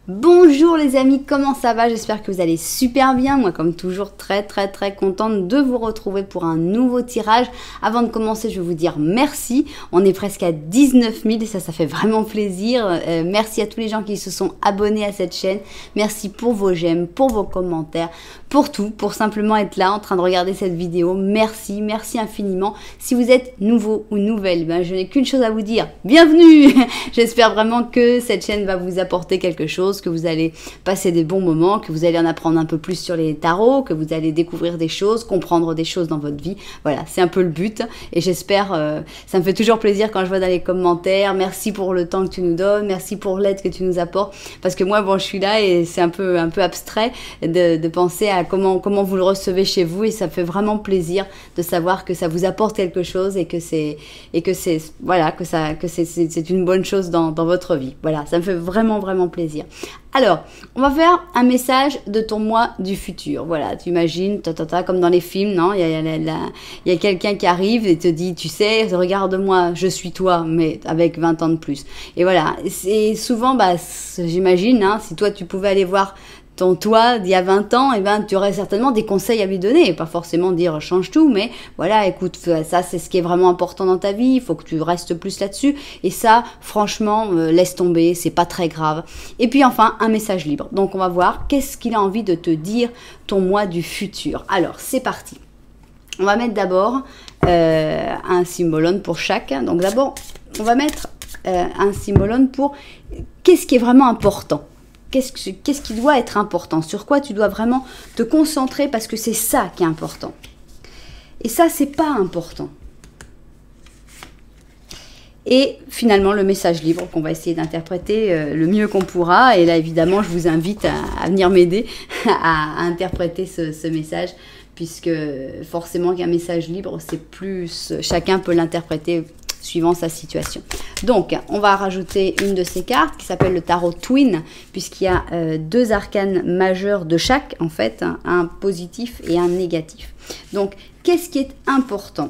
Bonjour les amis, comment ça va? J'espère que vous allez super bien. Moi comme toujours très contente de vous retrouver pour un nouveau tirage. Avant de commencer, je vais vous dire merci. On est presque à 19 000 et ça fait vraiment plaisir. Merci à tous les gens qui se sont abonnés à cette chaîne. Merci pour vos j'aime, pour vos commentaires, pour tout, pour simplement être là en train de regarder cette vidéo. Merci infiniment. Si vous êtes nouveau ou nouvelle, je n'ai qu'une chose à vous dire. Bienvenue. J'espère vraiment que cette chaîne va vous apporter quelque chose, que vous allez passer des bons moments, que vous allez en apprendre un peu plus sur les tarots, que vous allez découvrir des choses, comprendre des choses dans votre vie. Voilà, c'est un peu le but et j'espère, ça me fait toujours plaisir quand je vois dans les commentaires, merci pour le temps que tu nous donnes, merci pour l'aide que tu nous apportes, parce que moi, bon, je suis là et c'est un peu abstrait de penser à comment vous le recevez chez vous et ça me fait vraiment plaisir de savoir que ça vous apporte quelque chose et que c'est une bonne chose dans votre vie. Voilà, ça me fait vraiment plaisir. Alors, on va faire un message de ton moi du futur. Voilà, tu imagines, comme dans les films, non? Il y a quelqu'un qui arrive et te dit, tu sais, regarde-moi, je suis toi, mais avec 20 ans de plus. Et voilà, c'est souvent, j'imagine, hein, si toi tu pouvais aller voir ton toi d'il y a 20 ans, tu aurais certainement des conseils à lui donner, pas forcément dire change tout, mais voilà, écoute, ça c'est ce qui est vraiment important dans ta vie, il faut que tu restes plus là-dessus, et ça, franchement, laisse tomber, c'est pas très grave. Et puis enfin, un message libre. Donc on va voir qu'est-ce qu'il a envie de te dire, ton moi du futur. Alors, c'est parti. On va mettre d'abord un symbolone pour chaque. Donc d'abord, on va mettre un symbolone pour qu'est-ce qui est vraiment important. Qu'est-ce qui doit être important? Sur quoi tu dois vraiment te concentrer parce que c'est ça qui est important. Et ça, c'est pas important. Et finalement, le message libre qu'on va essayer d'interpréter le mieux qu'on pourra. Et là, évidemment, je vous invite à venir m'aider à interpréter ce message, puisque forcément qu'un message libre, c'est plus... Chacun peut l'interpréter suivant sa situation. Donc, on va rajouter une de ces cartes qui s'appelle le tarot Twin, puisqu'il y a deux arcanes majeurs de chaque, en fait, un positif et un négatif. Donc, qu'est-ce qui est important ?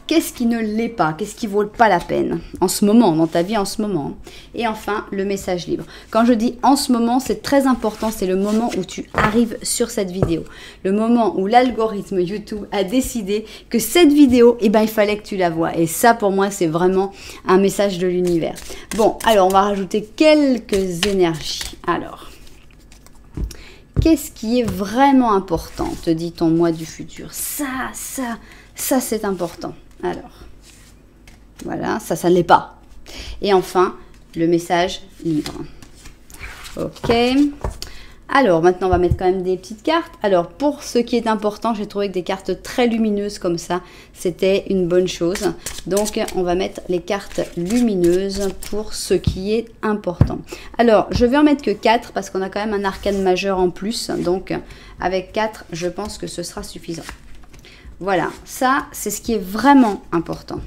Qu'est-ce qui ne l'est pas? Qu'est-ce qui ne vaut pas la peine en ce moment, dans ta vie en ce moment? Et enfin, le message libre. Quand je dis en ce moment, c'est très important, c'est le moment où tu arrives sur cette vidéo. Le moment où l'algorithme YouTube a décidé que cette vidéo, il fallait que tu la vois. Et ça, pour moi, c'est vraiment un message de l'univers. Bon, alors, on va rajouter quelques énergies. Alors, qu'est-ce qui est vraiment important, te dit ton moi du futur? Ça, c'est important. Alors, voilà, ça ne l'est pas. Et enfin, le message libre. Ok. Alors, maintenant, on va mettre quand même des petites cartes. Alors, pour ce qui est important, j'ai trouvé que des cartes très lumineuses comme ça, c'était une bonne chose. Donc, on va mettre les cartes lumineuses pour ce qui est important. Alors, je vais en mettre que 4 parce qu'on a quand même un arcane majeur en plus. Donc, avec 4, je pense que ce sera suffisant. Voilà, ça, c'est ce qui est vraiment important.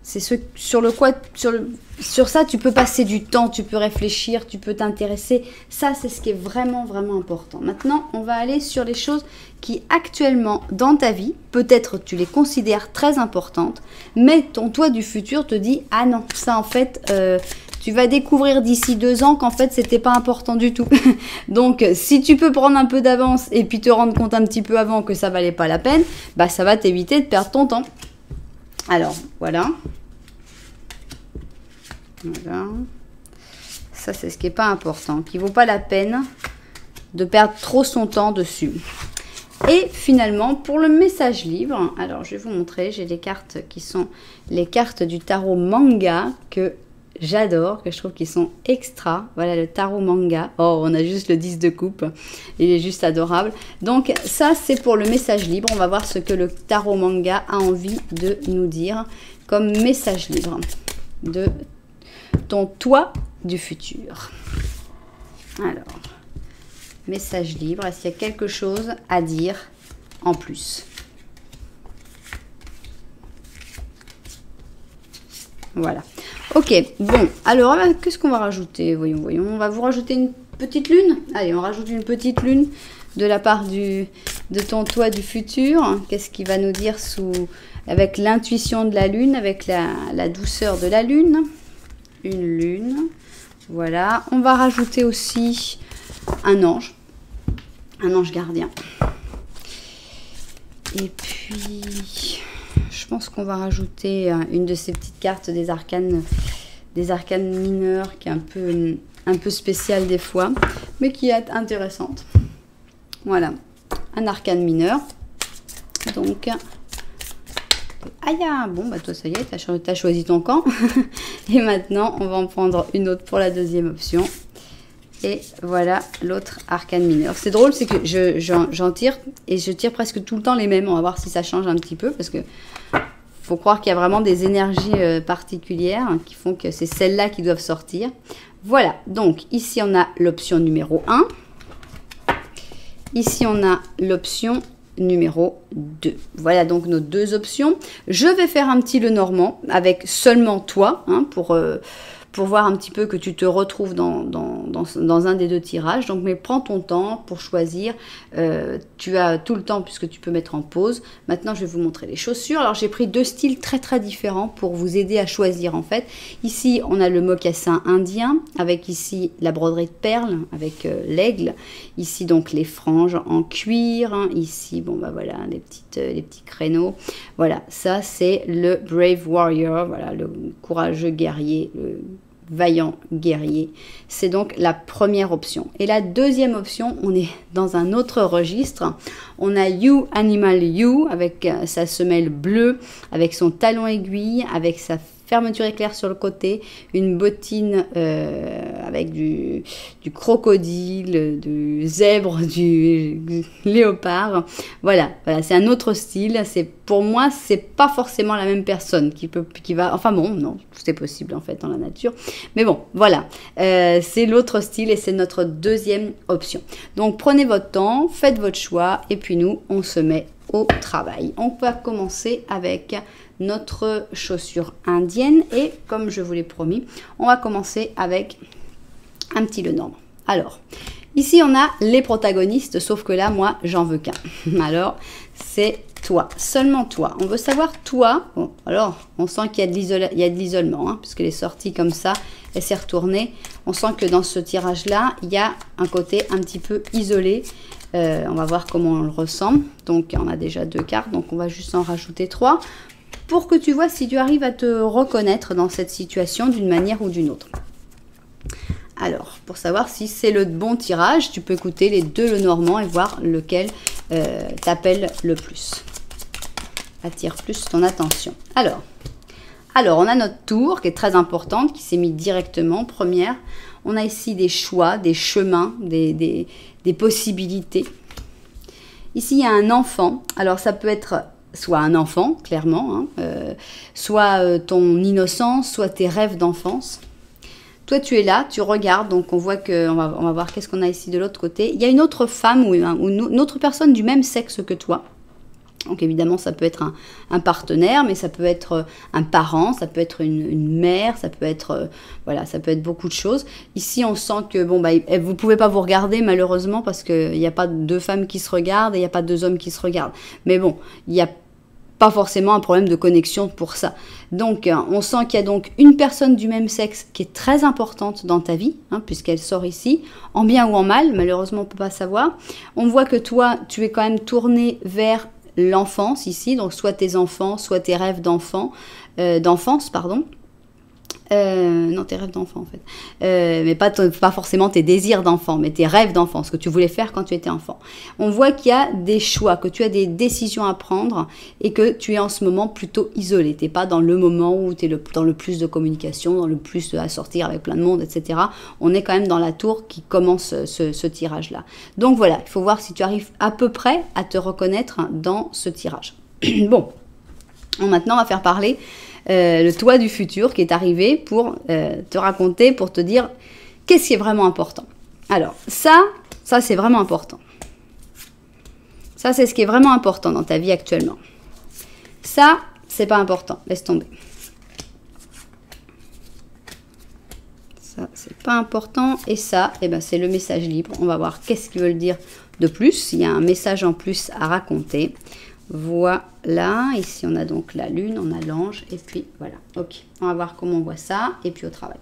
C'est sur ça, tu peux passer du temps, tu peux réfléchir, tu peux t'intéresser. Ça, c'est ce qui est vraiment important. Maintenant, on va aller sur les choses qui, actuellement, dans ta vie, peut-être tu les considères très importantes, mais ton toi du futur te dit « Ah non, ça, en fait... tu vas découvrir d'ici 2 ans qu'en fait, c'était pas important du tout. » Donc, si tu peux prendre un peu d'avance et puis te rendre compte un petit peu avant que ça valait pas la peine, ça va t'éviter de perdre ton temps. Alors, voilà. Voilà. Ça, c'est ce qui n'est pas important, qui vaut pas la peine de perdre trop son temps dessus. Et finalement, pour le message libre, alors je vais vous montrer, j'ai des cartes qui sont les cartes du tarot manga que j'adore, que je trouve qu'ils sont extra. Voilà le tarot manga. Oh, on a juste le 10 de coupe. Il est juste adorable. Donc ça, c'est pour le message libre. On va voir ce que le tarot manga a envie de nous dire comme message libre de ton toi du futur. Alors, message libre. Est-ce qu'il y a quelque chose à dire en plus? Voilà. Ok, bon, alors qu'est-ce qu'on va rajouter? Voyons, on va vous rajouter une petite lune. Allez, on rajoute une petite lune de la part de ton toi du futur. Qu'est-ce qu'il va nous dire avec l'intuition de la lune, avec la douceur de la lune? une lune. Voilà, on va rajouter aussi un ange gardien. Et puis, je pense qu'on va rajouter une de ces petites cartes des arcanes mineurs qui est un peu spéciale des fois, mais qui est intéressante. Voilà, un arcane mineur. Donc, aïe, bon, bah toi, ça y est, t'as choisi ton camp. Et maintenant, on va en prendre une autre pour la deuxième option. Et voilà l'autre arcane mineur. C'est drôle, c'est que j'en tire et je tire presque tout le temps les mêmes. On va voir si ça change un petit peu parce que faut croire qu'il y a vraiment des énergies particulières qui font que c'est celles-là qui doivent sortir. Voilà, donc ici on a l'option numéro 1. Ici on a l'option numéro 2. Voilà donc nos deux options. Je vais faire un petit Lenormand avec seulement toi hein, pour voir un petit peu que tu te retrouves dans un des deux tirages. Donc, mais prends ton temps pour choisir. Tu as tout le temps puisque tu peux mettre en pause. Maintenant, je vais vous montrer les chaussures. Alors, j'ai pris deux styles très, très différents pour vous aider à choisir, en fait. Ici, on a le mocassin indien avec ici la broderie de perles avec l'aigle. Ici, donc, les franges en cuir. Hein. Ici, bon, bah voilà, les petits créneaux. Voilà, ça, c'est le Brave Warrior. Voilà, le courageux guerrier, le vaillant guerrier. C'est donc la première option. Et la deuxième option, on est dans un autre registre. On a You Animal You avec sa semelle bleue, avec son talon aiguille, avec sa fermeture éclair sur le côté, une bottine avec du crocodile, du zèbre, du léopard. Voilà, c'est un autre style. Pour moi, c'est pas forcément la même personne qui va. Enfin bon, non, c'est possible en fait dans la nature. Mais bon, voilà, c'est l'autre style et c'est notre deuxième option. Donc prenez votre temps, faites votre choix et puis nous, on se met au travail. On va commencer avec notre chaussure indienne et comme je vous l'ai promis, on va commencer avec un petit Lenormand. Alors, ici on a les protagonistes, sauf que là, moi, j'en veux qu'un. Alors, c'est toi, seulement toi. On veut savoir toi. Bon, alors, on sent qu'il y a de l'isolement, hein, puisqu'elle est sortie comme ça, elle s'est retournée. On sent que dans ce tirage-là, il y a un côté un petit peu isolé. On va voir comment on le ressent. Donc, on a déjà 2 cartes, donc on va juste en rajouter 3 pour que tu vois si tu arrives à te reconnaître dans cette situation d'une manière ou d'une autre. Alors, pour savoir si c'est le bon tirage, tu peux écouter les 2 Lenormand et voir lequel t'appelle le plus. Attire plus ton attention. Alors, on a notre tour qui est très importante, qui s'est mis directement première. On a ici des choix, des chemins, des possibilités. Ici, il y a un enfant. Alors, ça peut être soit un enfant, clairement, hein, soit ton innocence, soit tes rêves d'enfance. Toi, tu es là, tu regardes, donc on voit que, on va voir qu'est-ce qu'on a ici de l'autre côté. Il y a une autre femme ou une autre personne du même sexe que toi. Donc évidemment, ça peut être un partenaire, mais ça peut être un parent, ça peut être une mère, ça peut être voilà, ça peut être beaucoup de choses. Ici, on sent que bon bah vous pouvez pas vous regarder malheureusement parce que il n'y a pas 2 femmes qui se regardent et il n'y a pas 2 hommes qui se regardent. Mais bon, il y a pas forcément un problème de connexion pour ça. Donc, on sent qu'il y a donc une personne du même sexe qui est très importante dans ta vie, hein, puisqu'elle sort ici, en bien ou en mal, malheureusement on ne peut pas savoir. On voit que toi, tu es quand même tourné vers l'enfance ici, donc soit tes enfants, soit tes rêves d'enfance, pardon. Non, tes rêves d'enfant en fait. Mais pas forcément tes désirs d'enfant, mais tes rêves d'enfant, ce que tu voulais faire quand tu étais enfant. On voit qu'il y a des choix, que tu as des décisions à prendre et que tu es en ce moment plutôt isolé. Tu n'es pas dans le moment où tu es dans le plus de communication, dans le plus à sortir avec plein de monde, etc. On est quand même dans la tour qui commence ce tirage-là. Donc voilà, il faut voir si tu arrives à peu près à te reconnaître dans ce tirage. Bon, maintenant on va faire parler le toi du futur qui est arrivé pour te raconter, pour te dire qu'est-ce qui est vraiment important. Alors, ça c'est vraiment important. Ça, c'est ce qui est vraiment important dans ta vie actuellement. Ça, c'est pas important. Laisse tomber. Ça, c'est pas important. Et ça, eh ben, c'est le message libre. On va voir qu'est-ce qu'ils veulent dire de plus. Il y a un message en plus à raconter. Voilà, ici on a donc la lune, on a l'ange, et puis voilà, ok. On va voir comment on voit ça, et puis au travail.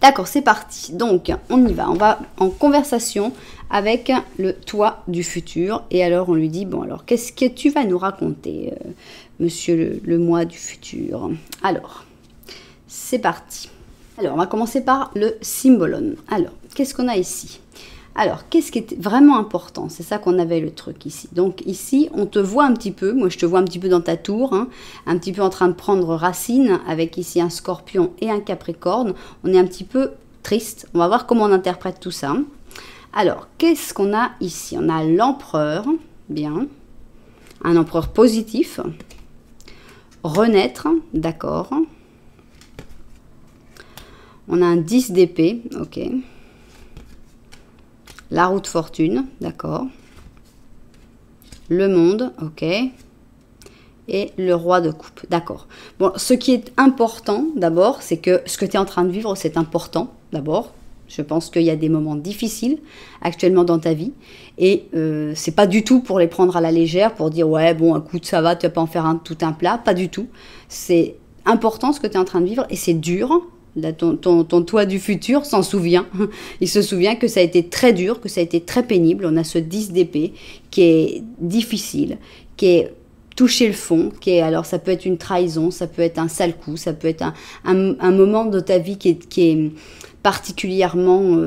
D'accord, c'est parti. Donc, on y va. On va en conversation avec le toi du futur. Et alors, on lui dit, bon, alors, qu'est-ce que tu vas nous raconter, monsieur le moi du futur? Alors, c'est parti. Alors, on va commencer par le symbolon. Alors, qu'est-ce qu'on a ici? Alors, qu'est-ce qui est vraiment important? C'est ça qu'on avait le truc ici. Donc ici, on te voit un petit peu, moi je te vois un petit peu dans ta tour, hein, un petit peu en train de prendre racine, avec ici un scorpion et un capricorne. On est un petit peu triste. On va voir comment on interprète tout ça. Alors, qu'est-ce qu'on a ici? On a l'empereur, bien, un empereur positif, renaître, d'accord. On a un 10 d'épée, ok. La roue de fortune, d'accord. Le monde, ok. Et le roi de coupe, d'accord. Bon, ce qui est important, d'abord, c'est que ce que tu es en train de vivre, c'est important, d'abord. Je pense qu'il y a des moments difficiles actuellement dans ta vie. Et c'est pas du tout pour les prendre à la légère, pour dire, ouais, bon, écoute, ça va, tu vas pas en faire tout un plat. Pas du tout. C'est important ce que tu es en train de vivre et c'est dur. Là, ton toi du futur s'en souvient. Il se souvient que ça a été très dur, que ça a été très pénible. On a ce 10 d'épée qui est difficile, qui est toucher le fond, qui est, alors ça peut être une trahison, ça peut être un sale coup, ça peut être un moment de ta vie qui est particulièrement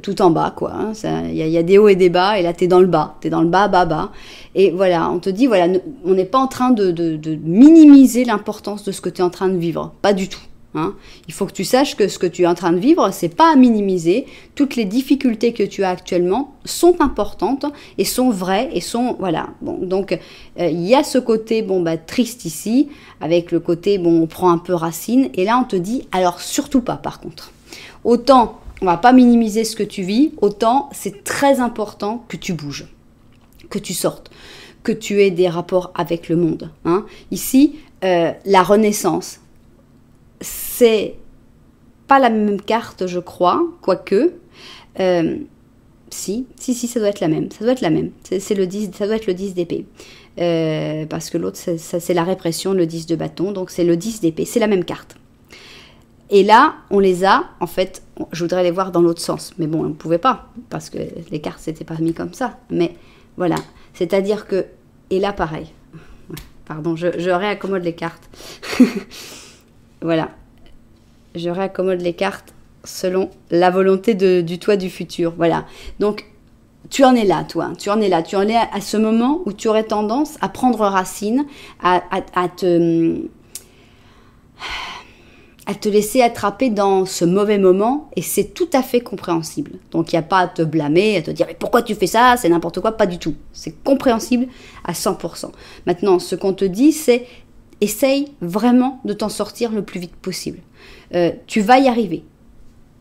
tout en bas, quoi. Il y a des hauts et des bas, et là, t'es dans le bas, bas. Et voilà, on te dit, voilà, on n'est pas en train de minimiser l'importance de ce que tu es en train de vivre, pas du tout. Hein. Il faut que tu saches que ce que tu es en train de vivre, c'est pas à minimiser. Toutes les difficultés que tu as actuellement sont importantes et sont vraies et sont voilà. Bon, donc il y a ce côté triste ici, avec le côté on prend un peu racine. Et là on te dit alors surtout pas par contre. Autant on va pas minimiser ce que tu vis, autant c'est très important que tu bouges, que tu sortes, que tu aies des rapports avec le monde. Hein. Ici la renaissance. C'est pas la même carte, je crois, quoique. Si, ça doit être la même. Ça doit être la même. C'est le 10, ça doit être le 10 d'épée. Parce que l'autre, c'est la répression, le 10 de bâton. Donc c'est le 10 d'épée. C'est la même carte. Et là, on les a, en fait, je voudrais les voir dans l'autre sens. Mais bon, on ne pouvait pas, parce que les cartes, c'était pas mis comme ça. Mais voilà. C'est-à-dire que, et là, pareil. Pardon, je réaccommode les cartes. Voilà, je réaccommode les cartes selon la volonté du toi du futur. Voilà, donc tu en es là, toi. Tu en es là à ce moment où tu aurais tendance à prendre racine, à te laisser attraper dans ce mauvais moment, et c'est tout à fait compréhensible. Donc il n'y a pas à te blâmer, à te dire mais pourquoi tu fais ça, c'est n'importe quoi, pas du tout. C'est compréhensible à 100%. Maintenant, ce qu'on te dit, c'est essaye vraiment de t'en sortir le plus vite possible. Tu vas y arriver.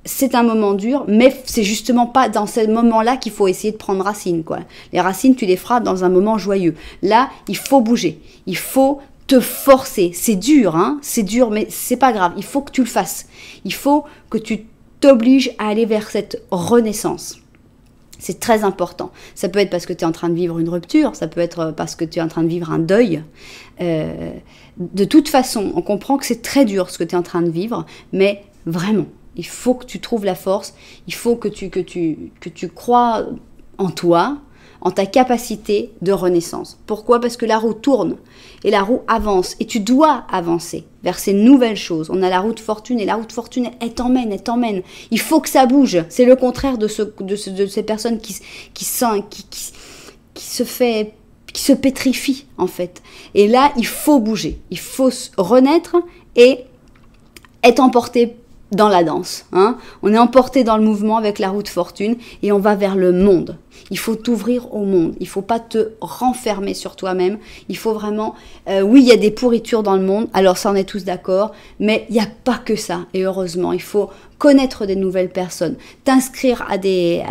C'est un moment dur, mais c'est justement pas dans ce moment-là qu'il faut essayer de prendre racine, quoi. Les racines, tu les feras dans un moment joyeux. Là, il faut bouger. Il faut te forcer. C'est dur, hein. C'est dur, mais c'est pas grave. Il faut que tu le fasses. Il faut que tu t'obliges à aller vers cette renaissance. C'est très important. Ça peut être parce que tu es en train de vivre une rupture, ça peut être parce que tu es en train de vivre un deuil. De toute façon, on comprend que c'est très dur ce que tu es en train de vivre, mais vraiment, il faut que tu trouves la force, il faut que tu crois en toi, en ta capacité de renaissance. Pourquoi? Parce que la roue tourne et la roue avance et tu dois avancer vers ces nouvelles choses. On a la roue de fortune et la roue de fortune, elle t'emmène. Il faut que ça bouge. C'est le contraire de ces personnes qui se pétrifient en fait. Et là, il faut bouger. Il faut renaître et être emporté dans la danse. Hein. On est emporté dans le mouvement avec la roue de fortune et on va vers le monde. Il faut t'ouvrir au monde. Il ne faut pas te renfermer sur toi-même. Il faut vraiment... oui, il y a des pourritures dans le monde. Alors ça, on est tous d'accord. Mais il n'y a pas que ça. Et heureusement, il faut connaître des nouvelles personnes. T'inscrire à des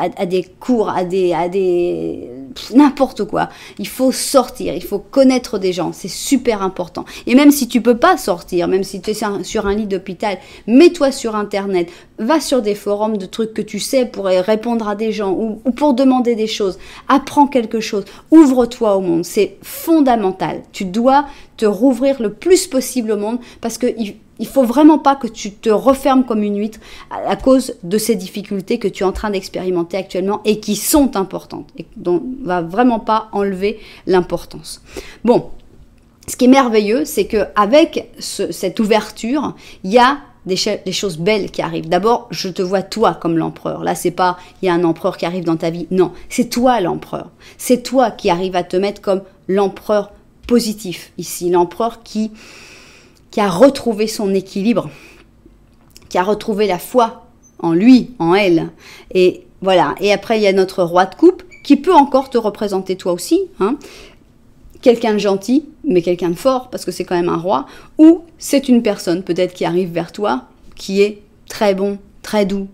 cours, à des n'importe quoi. Il faut sortir. Il faut connaître des gens. C'est super important. Et même si tu peux pas sortir, même si tu es sur un lit d'hôpital, mets-toi sur Internet. Va sur des forums de trucs que tu sais pour répondre à des gens ou pour demander des choses. Apprends quelque chose. Ouvre-toi au monde. C'est fondamental. Tu dois te rouvrir le plus possible au monde parce que il faut vraiment pas que tu te refermes comme une huître à cause de ces difficultés que tu es en train d'expérimenter actuellement et qui sont importantes et dont on va vraiment pas enlever l'importance. Bon, ce qui est merveilleux, c'est que avec cette ouverture, il y a des choses belles qui arrivent. D'abord, je te vois toi comme l'empereur. Là, c'est pas il y a un empereur qui arrive dans ta vie. Non, c'est toi l'empereur. C'est toi qui arrive à te mettre comme l'empereur positif ici, l'empereur qui a retrouvé son équilibre, qui a retrouvé la foi en lui, en elle. Et voilà. Et après, il y a notre roi de coupe qui peut encore te représenter toi aussi, hein. Quelqu'un de gentil, mais quelqu'un de fort, parce que c'est quand même un roi, ou c'est une personne peut-être qui arrive vers toi, qui est très bon, très doux,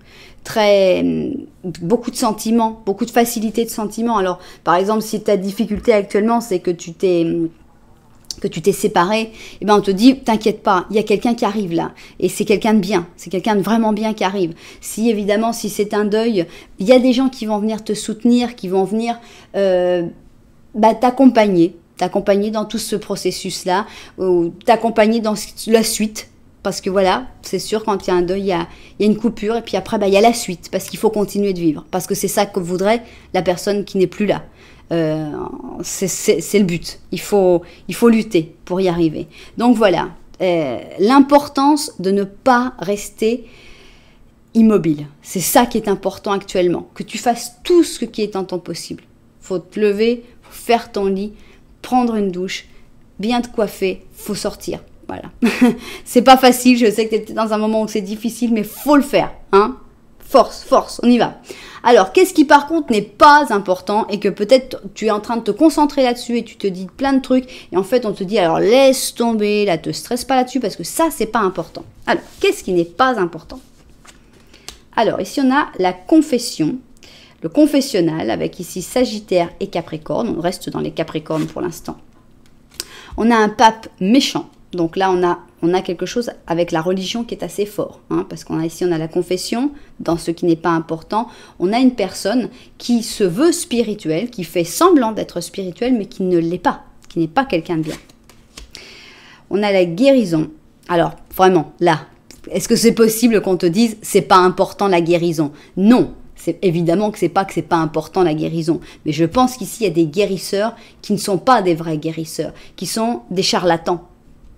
beaucoup de sentiments, beaucoup de facilité de sentiments. Alors, par exemple, si ta difficulté actuellement, c'est que tu t'es séparé, eh ben on te dit, t'inquiète pas, il y a quelqu'un qui arrive là, et c'est quelqu'un de bien, c'est quelqu'un de vraiment bien qui arrive. Si évidemment, si c'est un deuil, il y a des gens qui vont venir te soutenir, qui vont venir t'accompagner dans tout ce processus-là, ou t'accompagner dans la suite. Parce que voilà, c'est sûr, quand il y a un deuil, il y a une coupure, et puis après, il y a la suite, parce qu'il faut continuer de vivre. Parce que c'est ça que voudrait la personne qui n'est plus là. C'est le but. Il faut lutter pour y arriver. Donc voilà, l'importance de ne pas rester immobile. C'est ça qui est important actuellement. Que tu fasses tout ce qui est en ton possible. Il faut te lever, faut faire ton lit, prendre une douche, bien te coiffer, faut sortir. Voilà. C'est pas facile, je sais que tu es dans un moment où c'est difficile, mais faut le faire, hein. Force, on y va. Alors, qu'est-ce qui par contre n'est pas important et que peut-être tu es en train de te concentrer là-dessus et tu te dis plein de trucs et en fait on te dit alors laisse tomber, là te stresse pas là-dessus parce que ça c'est pas important. Alors, qu'est-ce qui n'est pas important? Alors, ici on a la confession, le confessionnal avec ici Sagittaire et Capricorne, on reste dans les Capricornes pour l'instant. On a un pape méchant. Donc là, on a quelque chose avec la religion qui est assez fort, hein, parce qu'on a ici, on a la confession, dans ce qui n'est pas important. On a une personne qui se veut spirituelle, qui fait semblant d'être spirituelle, mais qui ne l'est pas, qui n'est pas quelqu'un de bien. On a la guérison. Alors, vraiment, là, est-ce que c'est possible qu'on te dise, c'est pas important la guérison? Non. C'est évidemment que c'est pas important la guérison, mais je pense qu'ici, il y a des guérisseurs qui ne sont pas des vrais guérisseurs, qui sont des charlatans.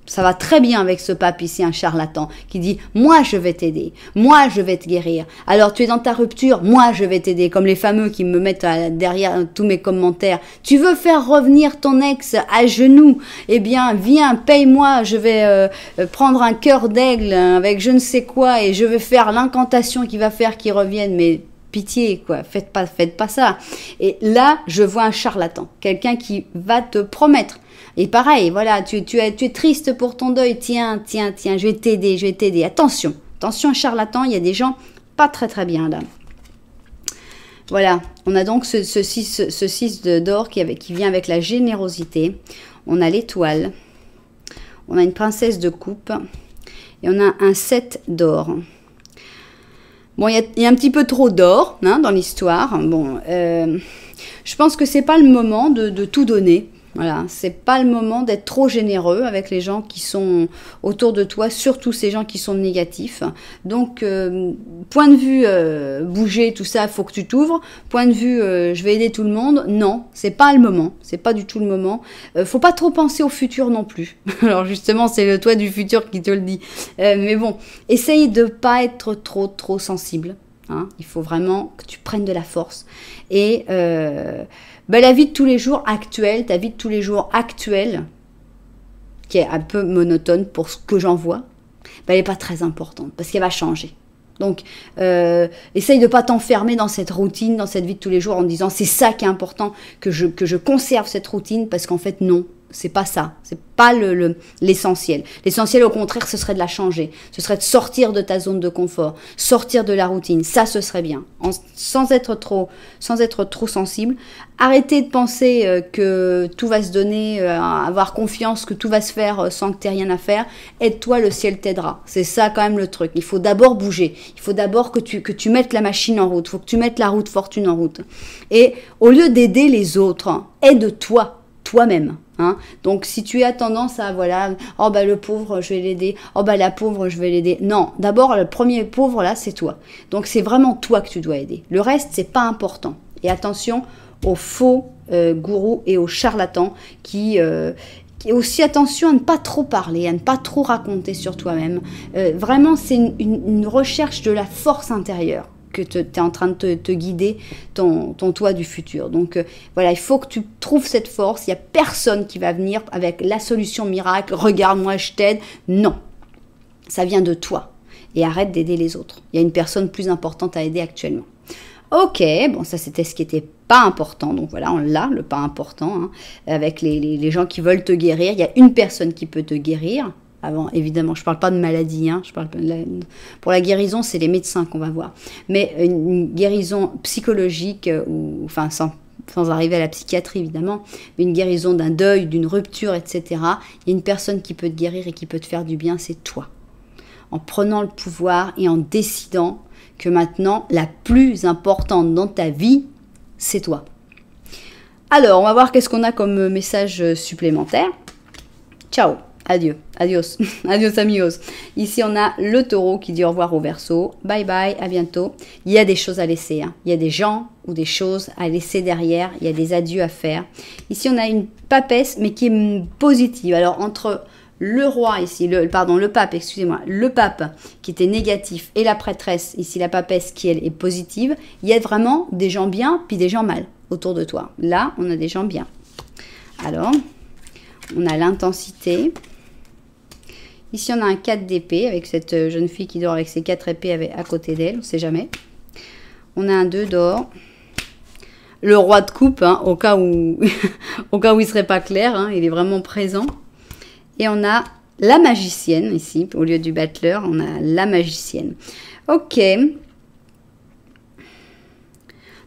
Ça va très bien avec ce pape ici, un charlatan, qui dit « Moi, je vais t'aider. Moi, je vais te guérir. Alors, tu es dans ta rupture. Moi, je vais t'aider. » Comme les fameux qui me mettent derrière tous mes commentaires. « Tu veux faire revenir ton ex à genoux? Eh bien, viens, paye-moi. Je vais prendre un cœur d'aigle avec je ne sais quoi et je vais faire l'incantation qui va faire qu'il revienne. » Mais pitié, quoi. Faites pas ça. Et là, je vois un charlatan. Quelqu'un qui va te promettre. Et pareil, voilà, tu es triste pour ton deuil, tiens, je vais t'aider. Attention, charlatan, il y a des gens pas très bien là. Voilà, on a donc ce 6 d'or qui vient avec la générosité. On a l'étoile, on a une princesse de coupe et on a un 7 d'or. Bon, il y a un petit peu trop d'or hein, dans l'histoire. Bon, je pense que c'est pas le moment de tout donner. Voilà, c'est pas le moment d'être trop généreux avec les gens qui sont autour de toi, surtout ces gens qui sont négatifs. Donc, point de vue bouger, tout ça, faut que tu t'ouvres. Point de vue, je vais aider tout le monde. Non, c'est pas le moment. C'est pas du tout le moment. Faut pas trop penser au futur non plus. Alors justement, c'est le toi du futur qui te le dit. Mais bon, essaye de pas être trop sensible. Hein. Il faut vraiment que tu prennes de la force. Et la vie de tous les jours actuelle, ta vie de tous les jours actuelle, qui est un peu monotone pour ce que j'en vois, elle n'est pas très importante parce qu'elle va changer. Donc, essaye de ne pas t'enfermer dans cette routine, dans cette vie de tous les jours en disant c'est ça qui est important, que je conserve cette routine parce qu'en fait non. C'est pas ça, c'est pas l'essentiel. L'essentiel, au contraire, ce serait de la changer. Ce serait de sortir de ta zone de confort, sortir de la routine. Ça, ce serait bien. Sans être trop sensible. Arrêtez de penser que tout va se donner, avoir confiance que tout va se faire sans que tu aies rien à faire. Aide-toi, le ciel t'aidera. C'est ça quand même le truc. Il faut d'abord bouger. Il faut d'abord que tu mettes la machine en route. Il faut que tu mettes la route fortune en route. Et au lieu d'aider les autres, aide-toi. toi-même. Hein. Donc si tu as tendance à, voilà, oh bah le pauvre, je vais l'aider, oh bah la pauvre, je vais l'aider. Non, d'abord, le premier pauvre, là, c'est toi. Donc c'est vraiment toi que tu dois aider. Le reste, c'est pas important. Et attention aux faux gourous et aux charlatans qui... Et aussi attention à ne pas trop parler, à ne pas trop raconter sur toi-même. Vraiment, c'est une recherche de la force intérieure que tu es en train de te guider ton toi du futur. Donc voilà, il faut que tu trouves cette force. Il n'y a personne qui va venir avec la solution miracle. Regarde, moi je t'aide. Non, ça vient de toi. Et arrête d'aider les autres. Il y a une personne plus importante à aider actuellement. Ok, bon ça c'était ce qui était pas important, donc voilà, on l'a, le pas important, hein, avec les gens qui veulent te guérir. Il y a une personne qui peut te guérir. Avant, évidemment, je ne parle pas de maladie, hein, pour la guérison, c'est les médecins qu'on va voir. Mais une guérison psychologique, enfin sans arriver à la psychiatrie évidemment, mais une guérison d'un deuil, d'une rupture, etc. Il y a une personne qui peut te guérir et qui peut te faire du bien, c'est toi. En prenant le pouvoir et en décidant que maintenant, la plus importante dans ta vie, c'est toi. Alors, on va voir qu'est-ce qu'on a comme message supplémentaire. Ciao, adieu, adios, adios amigos. Ici, on a le taureau qui dit au revoir au Verseau. Bye bye, à bientôt. Il y a des choses à laisser. Hein. Il y a des gens ou des choses à laisser derrière. Il y a des adieux à faire. Ici, on a une papesse, mais qui est positive. Alors, entre le roi ici, le pape, excusez-moi, le pape qui était négatif et la prêtresse, ici la papesse qui elle est positive, il y a vraiment des gens bien puis des gens mal autour de toi. Là, on a des gens bien. Alors, on a l'intensité. Ici, on a un 4 d'épée avec cette jeune fille qui dort avec ses 4 épées à côté d'elle, on ne sait jamais. On a un 2 d'or. Le roi de coupe, hein, au cas où il ne serait pas clair, hein, il est vraiment présent. Et on a la magicienne ici, au lieu du battleur, on a la magicienne. Ok.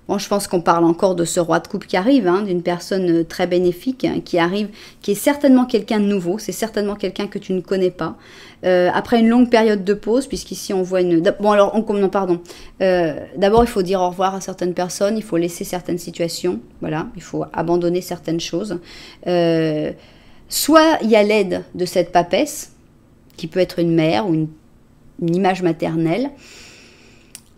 Bon, je pense qu'on parle encore de ce roi de coupe qui arrive, hein, d'une personne très bénéfique, hein, qui arrive, qui est certainement quelqu'un de nouveau, c'est certainement quelqu'un que tu ne connais pas. Après une longue période de pause, puisqu'ici on voit une... Bon alors, non, pardon. D'abord, il faut dire au revoir à certaines personnes, il faut laisser certaines situations, voilà, il faut abandonner certaines choses. Soit il y a l'aide de cette papesse, qui peut être une mère ou une image maternelle,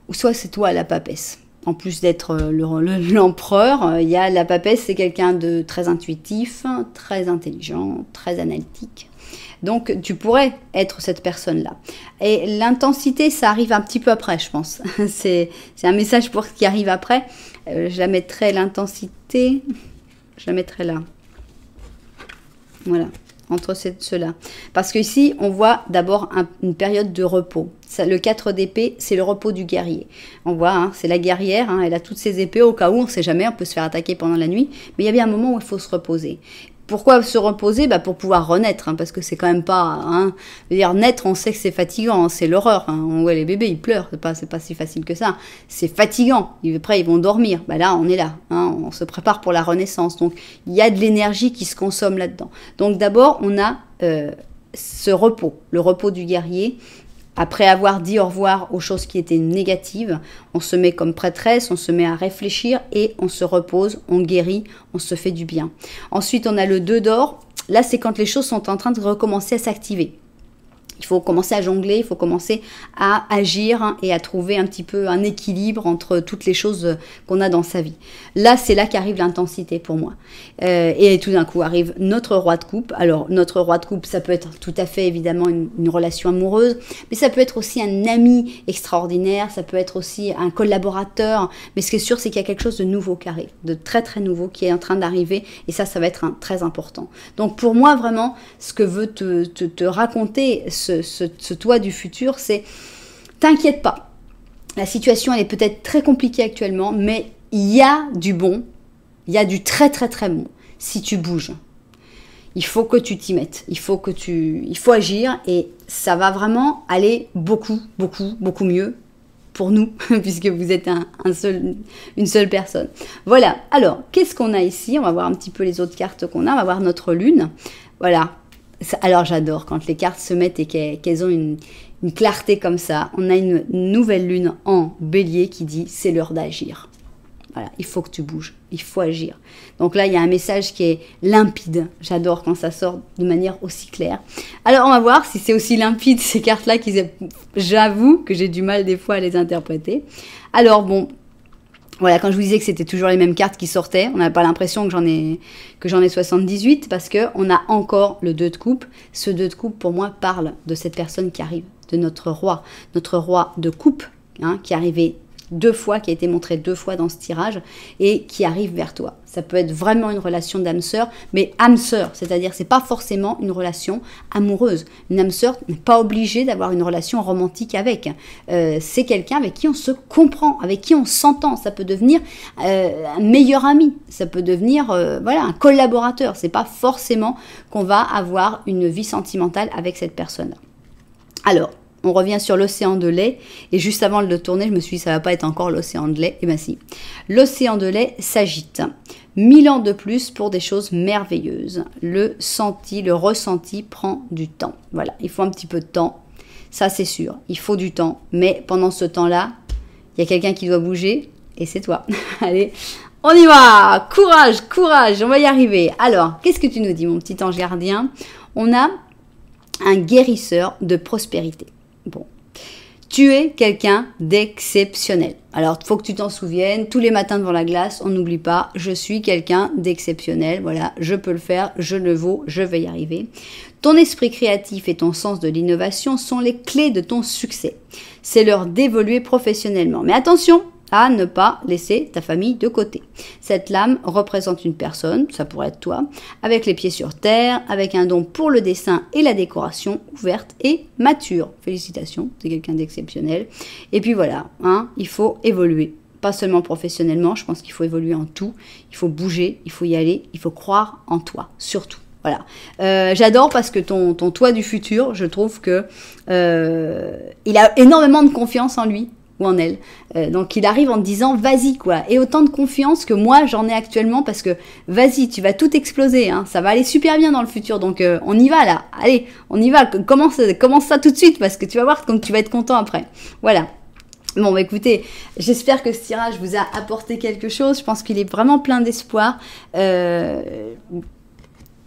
ou soit c'est toi la papesse. En plus d'être l'empereur, il y a la papesse, c'est quelqu'un de très intuitif, très intelligent, très analytique. Donc tu pourrais être cette personne-là. Et l'intensité, ça arrive un petit peu après, je pense. C'est un message pour ce qui arrive après. Je la mettrai, l'intensité, je la mettrai là. Voilà, entre ceux-là. Parce qu'ici, on voit d'abord une période de repos. Ça, le 4 d'épée, c'est le repos du guerrier. On voit, hein, c'est la guerrière, hein, elle a toutes ses épées au cas où, on ne sait jamais, on peut se faire attaquer pendant la nuit. Mais il y a bien un moment où il faut se reposer. Pourquoi se reposer? Pour pouvoir renaître, hein, parce que c'est quand même pas... Hein, je veux dire, naître, on sait que c'est fatigant, hein, c'est l'horreur. Hein, on voit les bébés, ils pleurent, c'est pas si facile que ça. C'est fatigant, après ils vont dormir. Là, on est là, hein, on se prépare pour la renaissance. Donc, il y a de l'énergie qui se consomme là-dedans. Donc, d'abord, on a ce repos, le repos du guerrier. Après avoir dit au revoir aux choses qui étaient négatives, on se met comme prêtresse, on se met à réfléchir et on se repose, on guérit, on se fait du bien. Ensuite, on a le 2 d'or. Là, c'est quand les choses sont en train de recommencer à s'activer. Il faut commencer à jongler, il faut commencer à agir, hein, et à trouver un petit peu un équilibre entre toutes les choses qu'on a dans sa vie. Là, c'est là qu'arrive l'intensité pour moi. Et tout d'un coup arrive notre roi de coupe. Alors, notre roi de coupe, ça peut être tout à fait évidemment une relation amoureuse, mais ça peut être aussi un ami extraordinaire, ça peut être aussi un collaborateur. Mais ce qui est sûr, c'est qu'il y a quelque chose de nouveau qui arrive, de très très nouveau qui est en train d'arriver, et ça va être très important. Donc pour moi, vraiment, ce que veut te raconter ce toi du futur, c'est t'inquiète pas. La situation, elle est peut-être très compliquée actuellement, mais il y a du bon, il y a du très très très bon si tu bouges. Il faut que tu t'y mettes, il faut agir, et ça va vraiment aller beaucoup mieux pour nous, puisque vous êtes une seule personne. Voilà, alors, qu'est-ce qu'on a ici? On va voir un petit peu les autres cartes qu'on a, on va voir notre lune. Voilà. Alors j'adore quand les cartes se mettent et qu'elles ont une clarté comme ça. On a une nouvelle lune en bélier qui dit c'est l'heure d'agir. Voilà, il faut que tu bouges, il faut agir. Donc là, il y a un message qui est limpide. J'adore quand ça sort de manière aussi claire. Alors, on va voir si c'est aussi limpide, ces cartes-là, j'avoue que j'ai du mal des fois à les interpréter. Alors, bon, voilà, quand je vous disais que c'était toujours les mêmes cartes qui sortaient, on n'a pas l'impression que j'en ai 78, parce qu'on a encore le 2 de coupe. Ce 2 de coupe, pour moi, parle de cette personne qui arrive, de notre roi de coupe, hein, qui est arrivé 2 fois, qui a été montré 2 fois dans ce tirage et qui arrive vers toi. Ça peut être vraiment une relation d'âme sœur, mais âme sœur, c'est-à-dire c'est pas forcément une relation amoureuse. Une âme sœur n'est pas obligée d'avoir une relation romantique avec. C'est quelqu'un avec qui on se comprend, avec qui on s'entend. Ça peut devenir un meilleur ami, ça peut devenir voilà, un collaborateur. C'est pas forcément qu'on va avoir une vie sentimentale avec cette personne-là. Alors, on revient sur l'océan de lait, et juste avant de le tourner, je me suis dit, ça va pas être encore l'océan de lait. Et bien si, l'océan de lait s'agite. 1000 ans de plus pour des choses merveilleuses. Le ressenti prend du temps. Voilà, il faut un petit peu de temps, ça c'est sûr, il faut du temps. Mais pendant ce temps-là, il y a quelqu'un qui doit bouger, et c'est toi. Allez, on y va. Courage, courage, on va y arriver. Alors, qu'est-ce que tu nous dis, mon petit ange gardien? On a un guérisseur de prospérité. Bon, tu es quelqu'un d'exceptionnel. Alors, il faut que tu t'en souviennes, tous les matins devant la glace, on n'oublie pas, je suis quelqu'un d'exceptionnel, voilà, je peux le faire, je le vaux, je vais y arriver. Ton esprit créatif et ton sens de l'innovation sont les clés de ton succès. C'est l'heure d'évoluer professionnellement. Mais attention à ne pas laisser ta famille de côté. Cette lame représente une personne, ça pourrait être toi, avec les pieds sur terre, avec un don pour le dessin et la décoration, ouverte et mature. Félicitations, c'est quelqu'un d'exceptionnel. Et puis voilà, hein, il faut évoluer. Pas seulement professionnellement, je pense qu'il faut évoluer en tout. Il faut bouger, il faut y aller, il faut croire en toi, surtout. Voilà. J'adore parce que ton toi du futur, je trouve que il a énormément de confiance en lui ou en elle. Donc il arrive en te disant vas-y quoi, et autant de confiance que moi j'en ai actuellement, parce que vas-y, tu vas tout exploser, hein. Ça va aller super bien dans le futur, donc on y va là, allez, on y va, commence ça tout de suite, parce que tu vas voir comme tu vas être content après. Voilà. Bon, bah écoutez, j'espère que ce tirage vous a apporté quelque chose, je pense qu'il est vraiment plein d'espoir.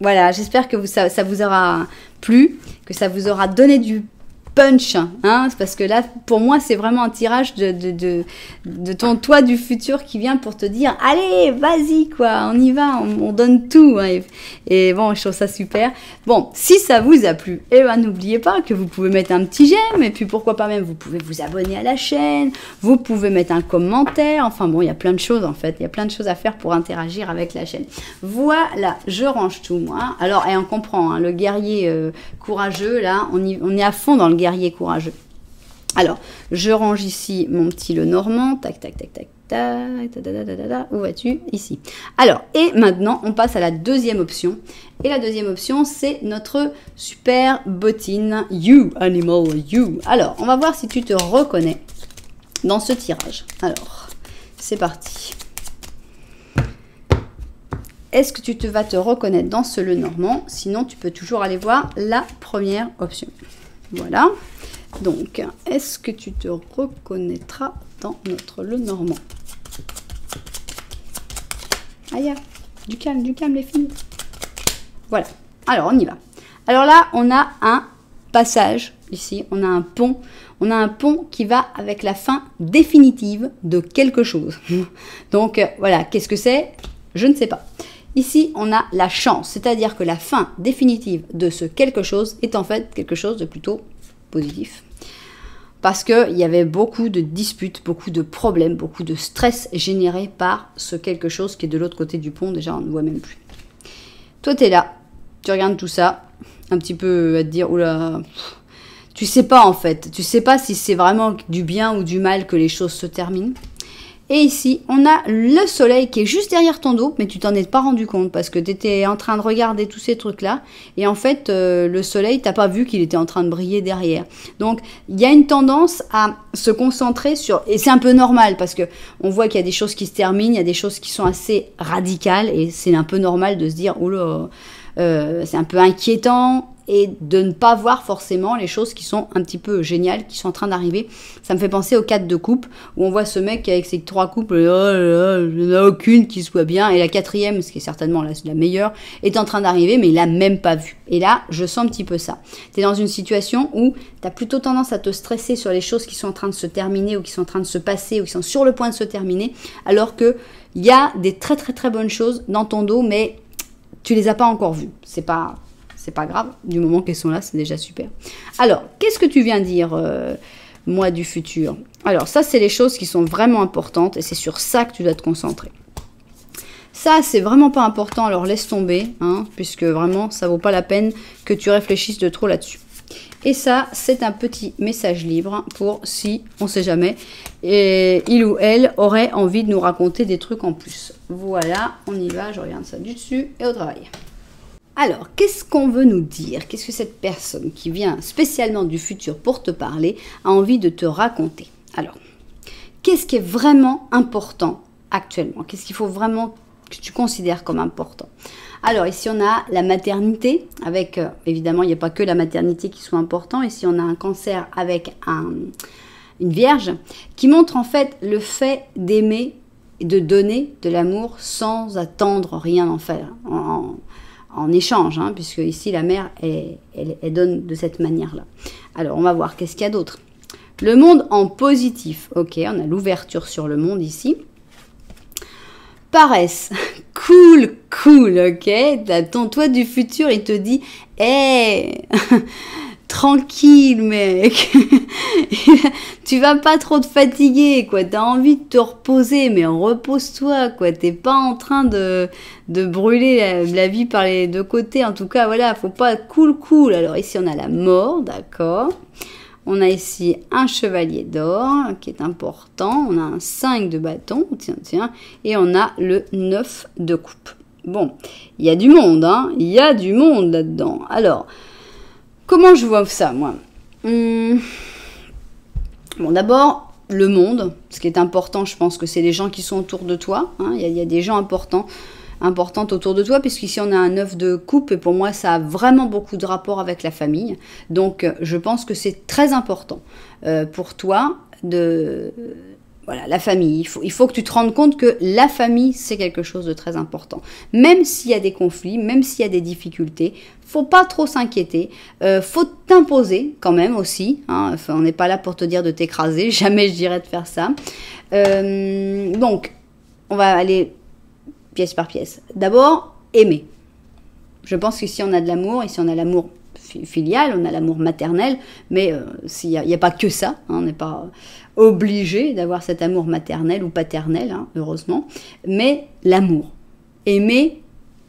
Voilà, j'espère que ça vous aura plu, que ça vous aura donné du punch, hein, parce que là, pour moi, c'est vraiment un tirage de ton toi du futur qui vient pour te dire, allez, vas-y, quoi, on y va, on donne tout, hein, et bon, je trouve ça super. Bon, si ça vous a plu, eh ben, n'oubliez pas que vous pouvez mettre un petit j'aime, et puis pourquoi pas même, vous pouvez vous abonner à la chaîne, vous pouvez mettre un commentaire, enfin bon, il y a plein de choses, en fait, il y a plein de choses à faire pour interagir avec la chaîne. Voilà, je range tout, moi. Alors, et on comprend, hein, le guerrier courageux, là, on est à fond dans le guerrier courageux. Alors, je range ici mon petit Lenormand. Tac, tac, tac, tac, tac. Où vas-tu? Ici. Alors, et maintenant, on passe à la deuxième option. Et la deuxième option, c'est notre super bottine You, Animal, You. Alors, on va voir si tu te reconnais dans ce tirage. Alors, c'est parti. Est-ce que tu vas te reconnaître dans ce Lenormand? Sinon, tu peux toujours aller voir la première option. Voilà. Donc, est-ce que tu te reconnaîtras dans notre Lenormand? Aïe, du calme les filles. Voilà. Alors, on y va. Alors là, on a un passage ici. On a un pont. On a un pont qui va avec la fin définitive de quelque chose. Donc, voilà. Qu'est-ce que c'est? Je ne sais pas. Ici, on a la chance, c'est-à-dire que la fin définitive de ce quelque chose est en fait quelque chose de plutôt positif. Parce qu'il y avait beaucoup de disputes, beaucoup de problèmes, beaucoup de stress générés par ce quelque chose qui est de l'autre côté du pont. Déjà, on ne voit même plus. Toi, tu es là, tu regardes tout ça, un petit peu à te dire, oula, tu sais pas en fait. Tu sais pas si c'est vraiment du bien ou du mal que les choses se terminent. Et ici, on a le soleil qui est juste derrière ton dos, mais tu t'en es pas rendu compte parce que tu étais en train de regarder tous ces trucs-là. Et en fait, le soleil, t'as pas vu qu'il était en train de briller derrière. Donc, il y a une tendance à se concentrer sur... Et c'est un peu normal parce que on voit qu'il y a des choses qui se terminent, il y a des choses qui sont assez radicales. Et c'est un peu normal de se dire, oh là... c'est un peu inquiétant, et de ne pas voir forcément les choses qui sont un petit peu géniales, qui sont en train d'arriver. Ça me fait penser aux 4 de coupe, où on voit ce mec avec ses 3 coupes, oh là là, il n'y en a aucune qui soit bien, et la 4e, ce qui est certainement la meilleure, est en train d'arriver, mais il l'a même pas vue. Et là, je sens un petit peu ça. Tu es dans une situation où tu as plutôt tendance à te stresser sur les choses qui sont en train de se terminer, ou qui sont en train de se passer, ou qui sont sur le point de se terminer, alors que il y a des très très très bonnes choses dans ton dos, mais tu les as pas encore vues. C'est pas grave, du moment qu'elles sont là, c'est déjà super. Alors, qu'est-ce que tu viens dire, moi du futur? Alors, ça, c'est les choses qui sont vraiment importantes, et c'est sur ça que tu dois te concentrer. Ça, c'est vraiment pas important, alors laisse tomber, hein, puisque vraiment, ça vaut pas la peine que tu réfléchisses de trop là-dessus. Et ça, c'est un petit message libre pour si, on sait jamais, et il ou elle aurait envie de nous raconter des trucs en plus. Voilà, on y va, je regarde ça du dessus et au travail. Alors, qu'est-ce qu'on veut nous dire? Qu'est-ce que cette personne qui vient spécialement du futur pour te parler a envie de te raconter? Alors, qu'est-ce qui est vraiment important actuellement? Qu'est-ce qu'il faut vraiment que tu considères comme important? Alors, ici, on a la maternité, avec, évidemment, il n'y a pas que la maternité qui soit important. Ici, on a un cancer avec une vierge, qui montre en fait le fait d'aimer et de donner de l'amour sans attendre rien en faire, en échange, hein, puisque ici, la mère, elle donne de cette manière-là. Alors, on va voir, qu'est-ce qu'il y a d'autre? Le monde en positif. Ok, on a l'ouverture sur le monde ici. Paresse, cool, ok. Ton toi du futur, il te dit, hé, tranquille, mec. Tu vas pas trop te fatiguer, quoi. T'as envie de te reposer, mais repose-toi, quoi. T'es pas en train de brûler la vie par les deux côtés. En tout cas, voilà, faut pas cool. Alors ici, on a la mort, d'accord. On a ici un chevalier d'or qui est important. On a un 5 de bâton, tiens. Et on a le 9 de coupe. Bon, il y a du monde, hein. Il y a du monde là-dedans. Alors, comment je vois ça, moi? Bon, d'abord, le monde. Ce qui est important, je pense que c'est les gens qui sont autour de toi. Hein. Il y a des gens importantes autour de toi, puisqu'ici on a un 9 de coupe, et pour moi ça a vraiment beaucoup de rapport avec la famille. Donc je pense que c'est très important pour toi voilà, la famille. Il faut que tu te rendes compte que la famille, c'est quelque chose de très important. Même s'il y a des conflits, même s'il y a des difficultés, faut pas trop s'inquiéter. Faut t'imposer quand même aussi. Hein. Enfin, on n'est pas là pour te dire de t'écraser. Jamais je dirais de faire ça. Donc, on va aller pièce par pièce. D'abord, aimer. Je pense qu'ici on a de l'amour, ici on a l'amour filial, on a l'amour maternel, mais il n'y a pas que ça, hein, on n'est pas obligé d'avoir cet amour maternel ou paternel, hein, heureusement, mais l'amour. Aimer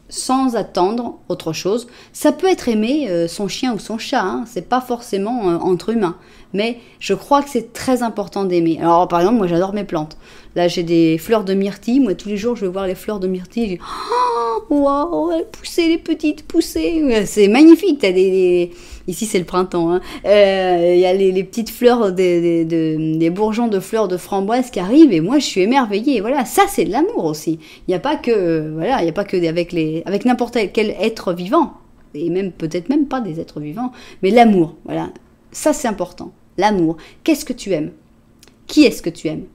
sans attendre autre chose. Ça peut être aimer son chien ou son chat, hein, c'est pas forcément entre humains, mais je crois que c'est très important d'aimer. Alors par exemple, moi j'adore mes plantes. Là j'ai des fleurs de myrtille, moi tous les jours je vais voir les fleurs de myrtille, je dis oh, waouh, pousser les petites poussées, c'est magnifique. T'as ici c'est le printemps, hein. Y a les petites fleurs, des bourgeons de fleurs de framboise qui arrivent, et moi je suis émerveillée. Voilà, ça c'est de l'amour aussi. Il n'y a pas que voilà, il y a pas que avec n'importe quel être vivant, et même peut-être même pas des êtres vivants, mais l'amour. Voilà, ça c'est important. L'amour. Qu'est-ce que tu aimes? Qui est-ce que tu aimes?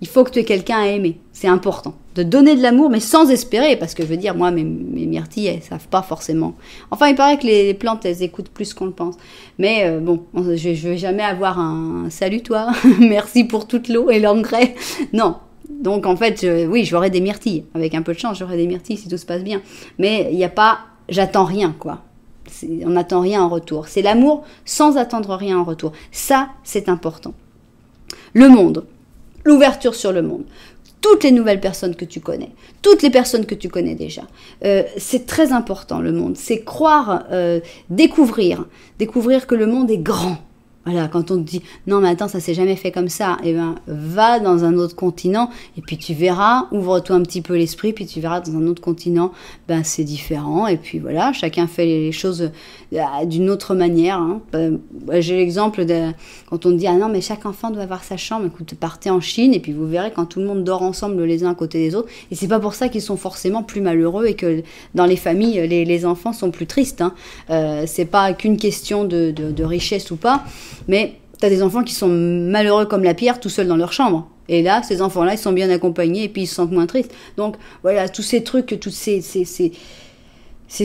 Il faut que tu aies quelqu'un à aimer. C'est important. De donner de l'amour, mais sans espérer. Parce que je veux dire, moi, mes myrtilles, elles savent pas forcément. Enfin, il paraît que les plantes, elles écoutent plus qu'on le pense. Mais bon, je vais jamais avoir un « Salut toi, merci pour toute l'eau et l'engrais ». Non. Donc, en fait, oui, j'aurai des myrtilles. Avec un peu de chance, j'aurai des myrtilles si tout se passe bien. Mais il n'y a pas « j'attends rien », quoi. On n'attend rien en retour. C'est l'amour sans attendre rien en retour. Ça, c'est important. Le monde. L'ouverture sur le monde. Toutes les nouvelles personnes que tu connais. Toutes les personnes que tu connais déjà. C'est très important, le monde. C'est croire, découvrir que le monde est grand. Voilà, quand on te dit non mais attends, ça s'est jamais fait comme ça, eh ben va dans un autre continent et puis tu verras, ouvre-toi un petit peu l'esprit, puis tu verras dans un autre continent, ben c'est différent et puis voilà, chacun fait les choses d'une autre manière. Hein. J'ai l'exemple de quand on te dit ah non mais chaque enfant doit avoir sa chambre, écoute, partez en Chine et puis vous verrez quand tout le monde dort ensemble les uns à côté des autres et c'est pas pour ça qu'ils sont forcément plus malheureux et que dans les familles les enfants sont plus tristes. Hein. C'est pas qu'une question de richesse ou pas. Mais tu as des enfants qui sont malheureux comme la pierre tout seuls dans leur chambre. Et là, ces enfants-là, ils sont bien accompagnés et puis ils se sentent moins tristes. Donc voilà, tous ces trucs, toutes ces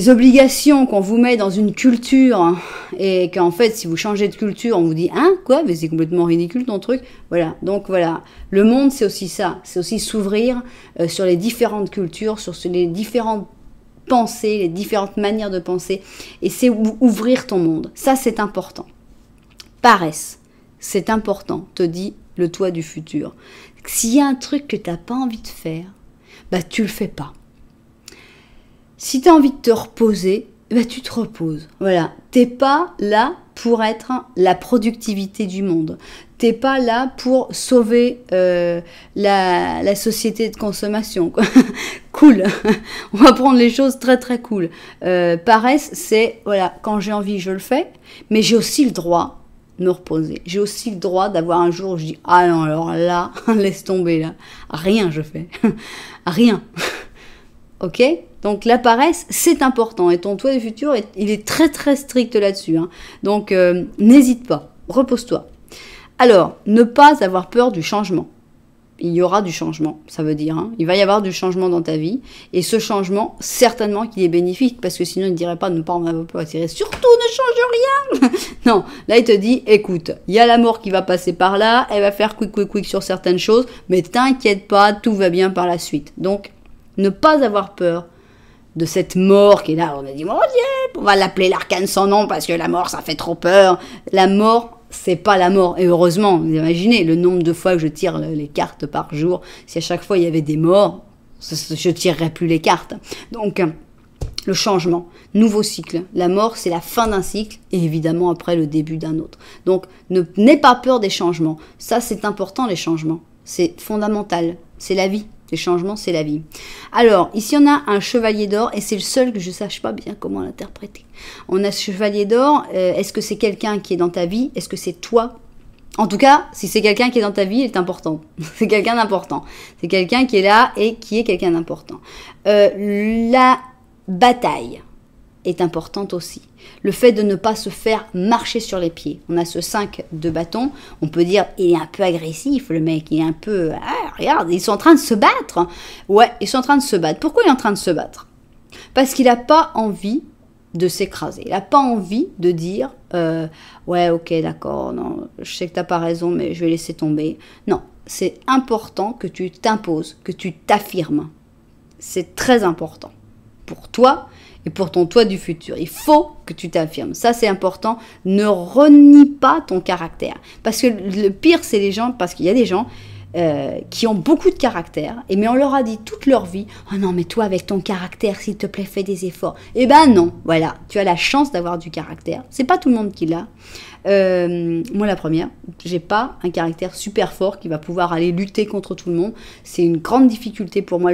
obligations qu'on vous met dans une culture hein, et qu'en fait, si vous changez de culture, on vous dit « Hein, quoi ? Mais c'est complètement ridicule ton truc !» Voilà, donc voilà. Le monde, c'est aussi ça. C'est aussi s'ouvrir sur les différentes cultures, sur les différentes pensées, les différentes manières de penser. Et c'est ouvrir ton monde. Ça, c'est important. Paresse, c'est important, te dit le toi du futur. S'il y a un truc que tu n'as pas envie de faire, bah tu le fais pas. Si tu as envie de te reposer, bah tu te reposes. Voilà, t'es pas là pour être la productivité du monde. T'es pas là pour sauver la société de consommation. Quoi. Cool. On va prendre les choses très très cool. Paresse, c'est voilà, quand j'ai envie, je le fais, mais j'ai aussi le droit me reposer. J'ai aussi le droit d'avoir un jour où je dis ah non alors là laisse tomber là rien je fais rien. Ok, donc la paresse c'est important et ton toi du futur il est très très strict là-dessus hein. Donc n'hésite pas, repose-toi. Alors ne pas avoir peur du changement. Il y aura du changement, ça veut dire. Hein. Il va y avoir du changement dans ta vie. Et ce changement, certainement qu'il est bénéfique, parce que sinon, il ne dirait pas, ne pas en avoir peur. Il dirait, surtout, ne change rien. Non, là, il te dit, écoute, il y a la mort qui va passer par là, elle va faire quick sur certaines choses, mais t'inquiète pas, tout va bien par la suite. Donc, ne pas avoir peur de cette mort qui est là. On a dit, mon Dieu, on va l'appeler l'arcane sans nom, parce que la mort, ça fait trop peur. La mort, c'est pas la mort. Et heureusement, vous imaginez le nombre de fois que je tire les cartes par jour. Si à chaque fois il y avait des morts, je tirerais plus les cartes. Donc, le changement, nouveau cycle. La mort, c'est la fin d'un cycle et évidemment après le début d'un autre. Donc, n'aie pas peur des changements. Ça, c'est important, les changements. C'est fondamental. C'est la vie. Les changements, c'est la vie. Alors, ici, on a un chevalier d'or, et c'est le seul que je ne sache pas bien comment l'interpréter. On a ce chevalier d'or, est-ce que c'est quelqu'un qui est dans ta vie? Est-ce que c'est toi? En tout cas, si c'est quelqu'un qui est dans ta vie, il est important. C'est quelqu'un d'important. C'est quelqu'un qui est là et qui est quelqu'un d'important. La bataille est importante aussi. Le fait de ne pas se faire marcher sur les pieds. On a ce 5 de bâton. On peut dire, il est un peu agressif, le mec. Il est un peu... Ah, regarde, ils sont en train de se battre. Ouais, ils sont en train de se battre. Pourquoi il est en train de se battre? Parce qu'il n'a pas envie de s'écraser. Il n'a pas envie de dire, ouais, ok, d'accord, non, je sais que tu n'as pas raison, mais je vais laisser tomber. Non, c'est important que tu t'imposes, que tu t'affirmes. C'est très important. Pour toi et pour ton toi du futur. Il faut que tu t'affirmes. Ça, c'est important. Ne renie pas ton caractère. Parce que le pire, c'est les gens, parce qu'il y a des gens qui ont beaucoup de caractère, mais on leur a dit toute leur vie, oh non, mais toi, avec ton caractère, s'il te plaît, fais des efforts. Eh ben non, voilà, tu as la chance d'avoir du caractère. C'est pas tout le monde qui l'a. Moi, la première, j'ai pas un caractère super fort qui va pouvoir aller lutter contre tout le monde. C'est une grande difficulté pour moi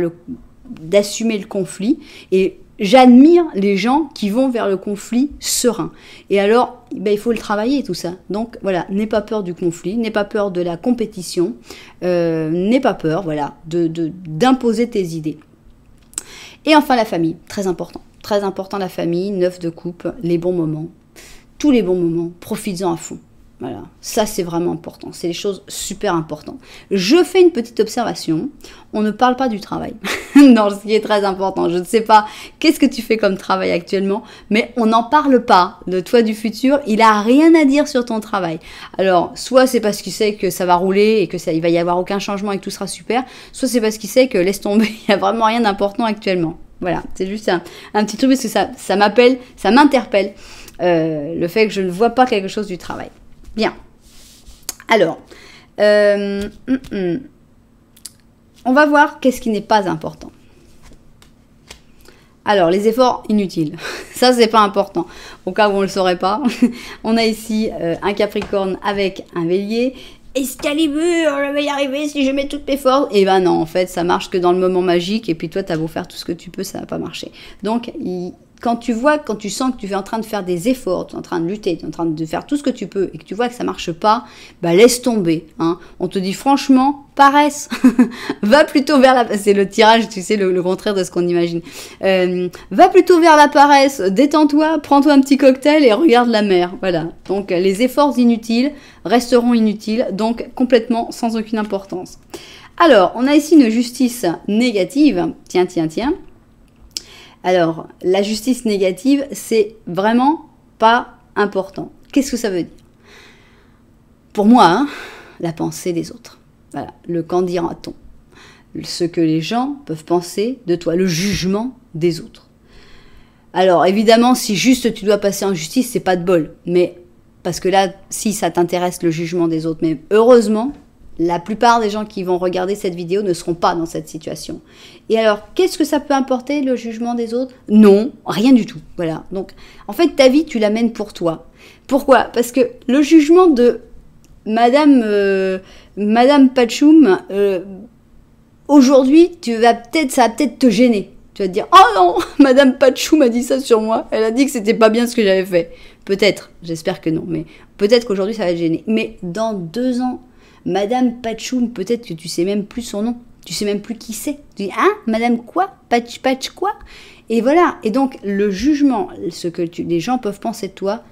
d'assumer le conflit, et j'admire les gens qui vont vers le conflit serein. Et alors, ben, il faut le travailler tout ça. Donc voilà, n'aie pas peur du conflit, n'aie pas peur de la compétition, n'aie pas peur, voilà, d'imposer tes idées. Et enfin la famille, très important la famille, 9 de coupe, les bons moments, tous les bons moments, profites-en à fond. Voilà, ça c'est vraiment important, c'est des choses super importantes. Je fais une petite observation, on ne parle pas du travail, non, ce qui est très important. Je ne sais pas qu'est-ce que tu fais comme travail actuellement, mais on n'en parle pas de toi du futur, il a rien à dire sur ton travail. Alors, soit c'est parce qu'il sait que ça va rouler et que il va y avoir aucun changement et que tout sera super, soit c'est parce qu'il sait que laisse tomber, il n'y a vraiment rien d'important actuellement. Voilà, c'est juste un petit truc parce que ça m'interpelle, le fait que je ne vois pas quelque chose du travail. Bien. Alors, on va voir qu'est-ce qui n'est pas important. Alors, les efforts inutiles, ça c'est pas important. Au cas où on le saurait pas, on a ici un Capricorne avec un Bélier. Excalibur, je vais y arriver si je mets toutes mes forces. Et ben non, en fait, ça marche que dans le moment magique. Et puis toi, t'as beau faire tout ce que tu peux, ça va pas marcher. Donc, quand tu sens que tu es en train de faire des efforts, tu es en train de lutter, tu es en train de faire tout ce que tu peux et que tu vois que ça marche pas, bah laisse tomber. Hein. On te dit franchement, paresse. Va plutôt vers la... C'est le tirage, tu sais, le contraire de ce qu'on imagine. Va plutôt vers la paresse, détends-toi, prends-toi un petit cocktail et regarde la mer. Voilà. Donc les efforts inutiles resteront inutiles, donc complètement sans aucune importance. Alors, on a ici une justice négative. Tiens. Alors, la justice négative, c'est vraiment pas important. Qu'est-ce que ça veut dire? Pour moi, hein, la pensée des autres. Voilà, le qu'en dira-t-on? Ce que les gens peuvent penser de toi, le jugement des autres. Alors, évidemment, si juste tu dois passer en justice, c'est pas de bol. Mais, parce que là, si ça t'intéresse le jugement des autres, mais heureusement, la plupart des gens qui vont regarder cette vidéo ne seront pas dans cette situation. Et alors, qu'est-ce que ça peut importer, le jugement des autres? Non, rien du tout. Voilà. Donc, en fait, ta vie, tu la mènes pour toi. Pourquoi? Parce que le jugement de Madame Pachoum, aujourd'hui, ça va peut-être te gêner. Tu vas te dire, oh non, Madame Pachoum a dit ça sur moi. Elle a dit que c'était pas bien ce que j'avais fait. Peut-être, j'espère que non, mais peut-être qu'aujourd'hui, ça va te gêner. Mais dans 2 ans, Madame Pachoum, peut-être que tu sais même plus son nom. Tu sais même plus qui c'est. Tu dis, hein, Madame quoi? Patch quoi? Et voilà. Et donc, le jugement, ce que les gens peuvent penser de toi,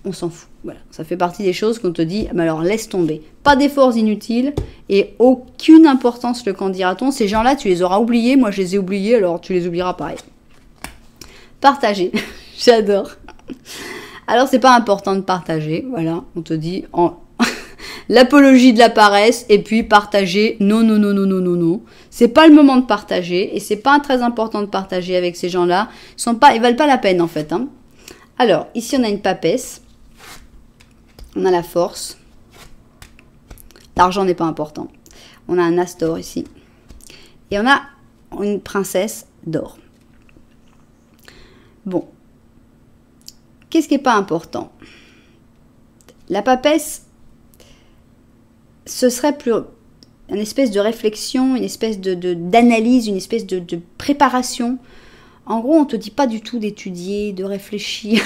on s'en fout. Voilà. Ça fait partie des choses qu'on te dit, mais alors laisse tomber. Pas d'efforts inutiles et aucune importance, le qu'en dira-t-on. Ces gens-là, tu les auras oubliés. Moi, je les ai oubliés, alors tu les oublieras pareil. Partager. J'adore. Alors, c'est pas important de partager. Voilà. On te dit, l'apologie de la paresse et puis partager, non. C'est pas le moment de partager et c'est pas très important de partager avec ces gens-là. Ils valent pas la peine en fait. Hein. Alors, ici on a une papesse. On a la force. L'argent n'est pas important. On a un as d'or ici. Et on a une princesse d'or. Bon. Qu'est-ce qui n'est pas important? La papesse, ce serait plus une espèce de réflexion, une espèce d'analyse, une espèce de préparation. En gros, on ne te dit pas du tout d'étudier, de réfléchir.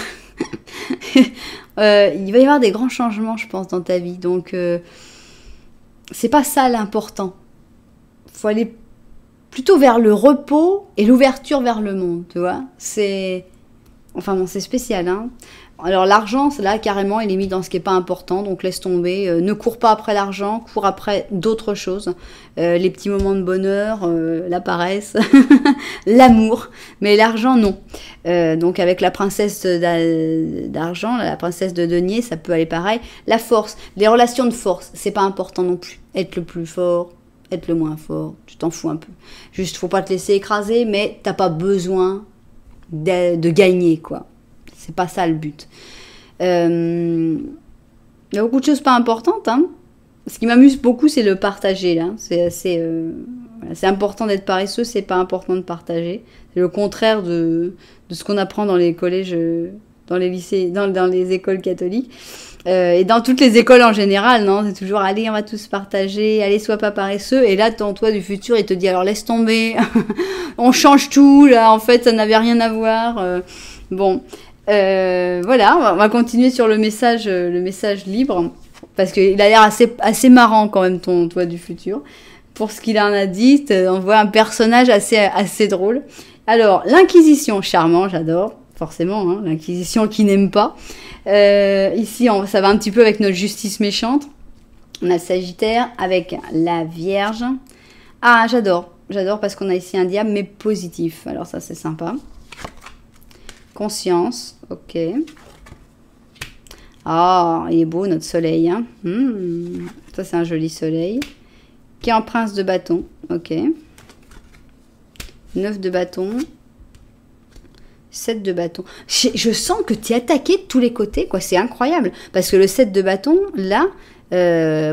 Il va y avoir des grands changements, je pense, dans ta vie. Donc, c'est pas ça l'important. Il faut aller plutôt vers le repos et l'ouverture vers le monde, tu vois. C'est spécial, hein. Alors l'argent, là carrément, il est mis dans ce qui n'est pas important, donc laisse tomber. Ne cours pas après l'argent, cours après d'autres choses. Les petits moments de bonheur, la paresse, l'amour, mais l'argent, non. Donc avec la princesse d'argent, la princesse de denier, ça peut aller pareil. La force, les relations de force, c'est pas important non plus. Être le plus fort, être le moins fort, tu t'en fous un peu. Juste, faut pas te laisser écraser, mais t'as pas besoin de gagner, quoi. C'est pas ça le but. Il y a beaucoup de choses pas importantes. Hein. Ce qui m'amuse beaucoup, c'est le partager. Là. C'est important d'être paresseux, c'est pas important de partager. C'est le contraire de ce qu'on apprend dans les collèges, dans les lycées, dans les écoles catholiques. Et dans toutes les écoles en général, non, c'est toujours, allez, on va tous partager, allez, sois pas paresseux. Et là, ton toi du futur, il te dit, alors laisse tomber, on change tout, là, en fait, ça n'avait rien à voir. Bon. Voilà, on va continuer sur le message libre, parce qu'il a l'air assez marrant quand même, ton toi du futur. Pour ce qu'il en a dit, on voit un personnage assez drôle. Alors, l'Inquisition, charmant, j'adore, forcément, hein, l'Inquisition qui n'aime pas. Ici, ça va un petit peu avec notre justice méchante. On a le Sagittaire avec la Vierge. Ah, j'adore parce qu'on a ici un diable, mais positif. Alors ça, c'est sympa. Conscience, ok. Ah, il est beau notre soleil. Hein. Ça, c'est un joli soleil. Qui est en prince de bâton, ok. 9 de bâton. 7 de bâton. Je sens que tu es attaqué de tous les côtés, quoi. C'est incroyable. Parce que le 7 de bâton, là,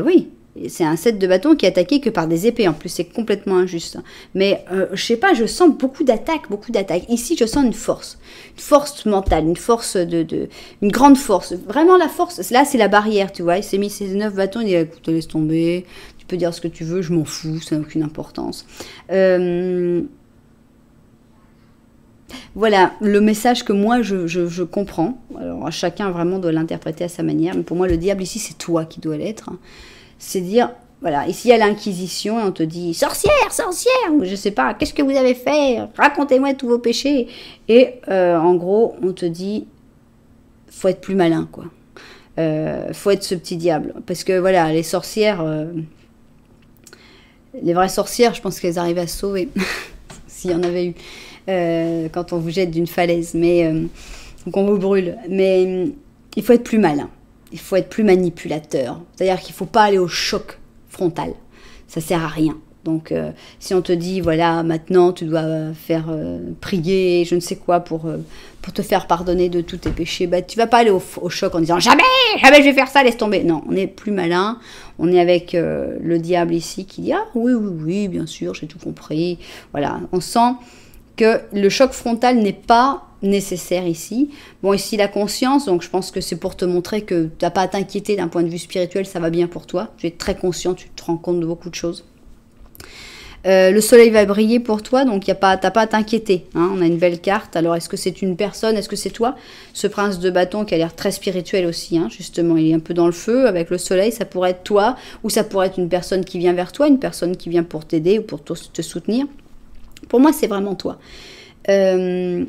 oui, C'est un 7 de bâton qui est attaqué que par des épées. En plus, c'est complètement injuste. Mais je sais pas, je sens beaucoup d'attaques, beaucoup d'attaques. Ici, je sens une force mentale, une force une grande force. Vraiment la force. Là, c'est la barrière, tu vois. Il s'est mis ses 9 bâtons, il dit, écoute, laisse tomber. Tu peux dire ce que tu veux, je m'en fous, ça n'a aucune importance. Voilà le message que moi je comprends. Alors chacun vraiment doit l'interpréter à sa manière. Mais pour moi, le diable ici, c'est toi qui dois l'être. C'est dire, voilà, ici il y a l'inquisition et on te dit sorcière, sorcière, ou je sais pas, qu'est-ce que vous avez fait? Racontez-moi tous vos péchés. Et en gros, on te dit, faut être plus malin, quoi. Faut être ce petit diable. Parce que voilà, les sorcières, les vraies sorcières, je pense qu'elles arrivent à se sauver. S'il y en avait eu. Quand on vous jette d'une falaise, mais qu'on vous brûle. Mais il faut être plus malin, il faut être plus manipulateur. C'est-à-dire qu'il ne faut pas aller au choc frontal. Ça ne sert à rien. Donc, si on te dit, voilà, maintenant, tu dois faire prier, je ne sais quoi, pour te faire pardonner de tous tes péchés, bah, tu ne vas pas aller au choc en disant, jamais je vais faire ça, laisse tomber. Non, on est plus malin. On est avec le diable ici qui dit, ah oui, oui, oui, bien sûr, j'ai tout compris. Voilà, on sent que le choc frontal n'est pas nécessaire ici. Bon, ici, la conscience, donc je pense que c'est pour te montrer que tu n'as pas à t'inquiéter d'un point de vue spirituel, ça va bien pour toi. Tu es très conscient, tu te rends compte de beaucoup de choses. Le soleil va briller pour toi, donc tu n'as pas à t'inquiéter. Hein. On a une belle carte. Alors, est-ce que c'est une personne? Est-ce que c'est toi? Ce prince de bâton qui a l'air très spirituel aussi, hein, justement, il est un peu dans le feu avec le soleil. Ça pourrait être toi, ou ça pourrait être une personne qui vient vers toi, une personne qui vient pour t'aider ou pour te soutenir. Pour moi, c'est vraiment toi. Et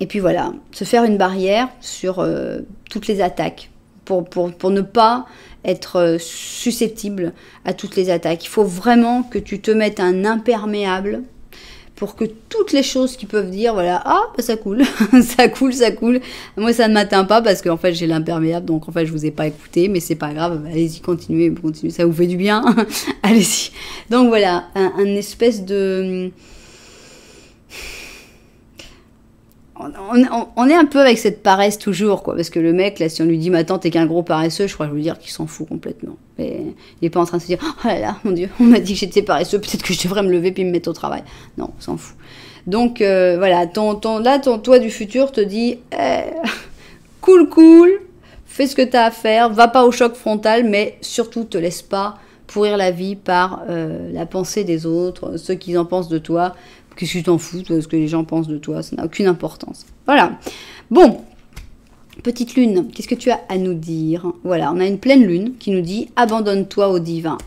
puis voilà, se faire une barrière sur toutes les attaques pour ne pas être susceptible à toutes les attaques. Il faut vraiment que tu te mettes un imperméable pour que toutes les choses qui peuvent dire, voilà, ah, bah ça coule, ça coule, ça coule. Moi, ça ne m'atteint pas parce qu'en fait, j'ai l'imperméable, donc en fait, je vous ai pas écouté, mais c'est pas grave, allez-y, continuez, ça vous fait du bien, allez-y. Donc voilà, un espèce de... On est un peu avec cette paresse toujours, quoi, parce que le mec, là, si on lui dit, mais attends, t'es qu'un gros paresseux, je crois que je veux dire qu'il s'en fout complètement. Mais il est pas en train de se dire, oh là là, mon Dieu, on m'a dit que j'étais paresseux, peut-être que je devrais me lever puis me mettre au travail. Non, on s'en fout. Donc, voilà, ton toi du futur te dit, cool, fais ce que t'as à faire, va pas au choc frontal, mais surtout, te laisse pas pourrir la vie par la pensée des autres, ce qu'ils en pensent de toi. Qu'est-ce que tu t'en fous, toi, ce que les gens pensent de toi, ça n'a aucune importance. Voilà. Bon, petite lune, qu'est-ce que tu as à nous dire? Voilà, on a une pleine lune qui nous dit « Abandonne-toi au divin ».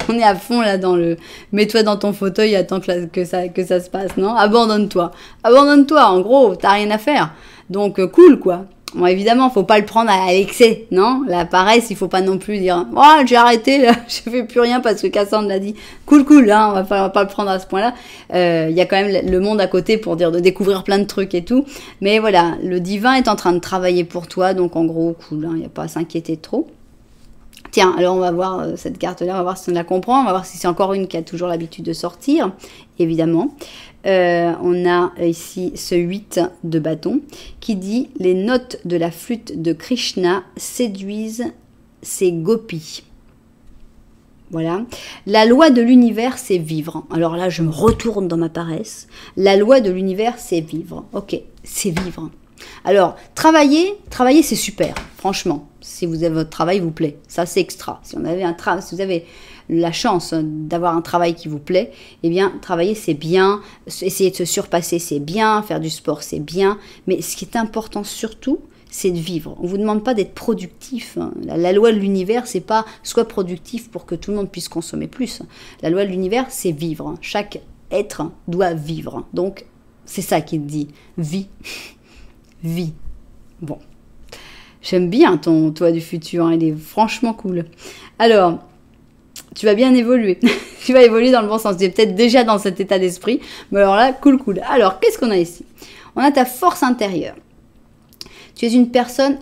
On est à fond là dans le « Mets-toi dans ton fauteuil, attends que ça se passe », non? Abandonne-toi. Abandonne-toi, en gros, t'as rien à faire. Donc, cool, quoi. Bon, évidemment, faut pas le prendre à l'excès, non? La paresse, il faut pas non plus dire « Oh, j'ai arrêté, là, je fais plus rien parce que Cassandre l'a dit. » Cool, hein, on va pas le prendre à ce point-là. Il y a quand même le monde à côté pour dire de découvrir plein de trucs et tout. Mais voilà, le divin est en train de travailler pour toi, donc en gros, cool, hein, il n'y a pas à s'inquiéter trop. Tiens, alors on va voir cette carte-là, on va voir si on la comprend, on va voir si c'est encore une qui a toujours l'habitude de sortir, évidemment. On a ici ce 8 de bâton qui dit « Les notes de la flûte de Krishna séduisent ses gopis ». Voilà. La loi de l'univers, c'est vivre. Alors là, je me retourne dans ma paresse. La loi de l'univers, c'est vivre. Ok, c'est vivre. Alors, travailler, c'est super, franchement. Si vous avez votre travail vous plaît, ça c'est extra. Si vous avez la chance d'avoir un travail qui vous plaît, eh bien, travailler c'est bien, essayer de se surpasser c'est bien, faire du sport c'est bien, mais ce qui est important surtout, c'est de vivre. On ne vous demande pas d'être productif. La loi de l'univers, c'est pas sois productif pour que tout le monde puisse consommer plus. La loi de l'univers, c'est vivre. Chaque être doit vivre. Donc, c'est ça qu'il dit. Vie. Vie. Bon. J'aime bien ton toi du futur, hein, il est franchement cool. Alors, tu vas bien évoluer. Tu vas évoluer dans le bon sens. Tu es peut-être déjà dans cet état d'esprit. Mais alors là, cool. Alors, qu'est-ce qu'on a ici? On a ta force intérieure. Tu es une personne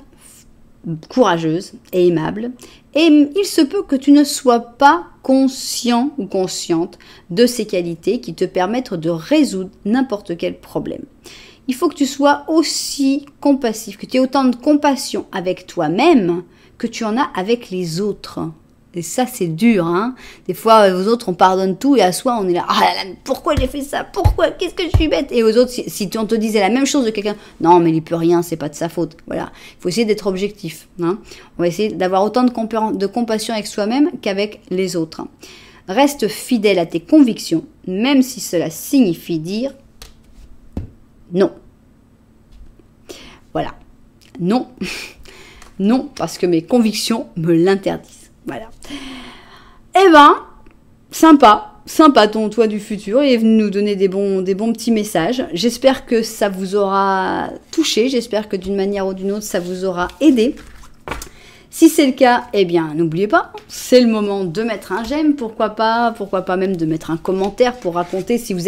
courageuse et aimable. Et il se peut que tu ne sois pas conscient ou consciente de ces qualités qui te permettent de résoudre n'importe quel problème. Il faut que tu sois aussi compassif, que tu aies autant de compassion avec toi-même que tu en as avec les autres. Et ça, c'est dur, hein. Des fois, aux autres, on pardonne tout et à soi, on est là, ah là là, pourquoi j'ai fait ça? Pourquoi? Qu'est-ce que je suis bête? Et aux autres, si on te disait la même chose de quelqu'un, non, mais il peut rien, c'est pas de sa faute. Voilà. Il faut essayer d'être objectif, hein. On va essayer d'avoir autant de compassion avec soi-même qu'avec les autres. Reste fidèle à tes convictions, même si cela signifie dire non. Voilà. Non. Non, parce que mes convictions me l'interdisent. Voilà. Eh ben, sympa ton toi du futur, il est venu nous donner des bons petits messages. J'espère que ça vous aura touché, j'espère que d'une manière ou d'une autre, ça vous aura aidé. Si c'est le cas, eh bien, n'oubliez pas, c'est le moment de mettre un j'aime, pourquoi pas même de mettre un commentaire pour raconter si vous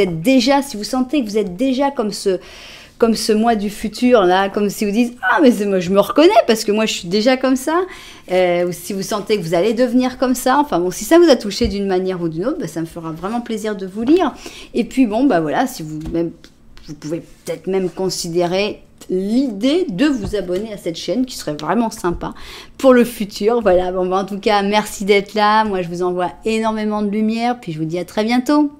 sentez que vous êtes déjà comme ce moi du futur, là, comme si vous dites « Ah, mais moi, je me reconnais parce que moi, je suis déjà comme ça. » Ou si vous sentez que vous allez devenir comme ça. Enfin bon, si ça vous a touché d'une manière ou d'une autre, bah, ça me fera vraiment plaisir de vous lire. Et puis bon, bah voilà, si vous pouvez peut-être même considérer l'idée de vous abonner à cette chaîne qui serait vraiment sympa pour le futur. Voilà, bon, bah, en tout cas, merci d'être là. Moi, je vous envoie énormément de lumière. Puis je vous dis à très bientôt.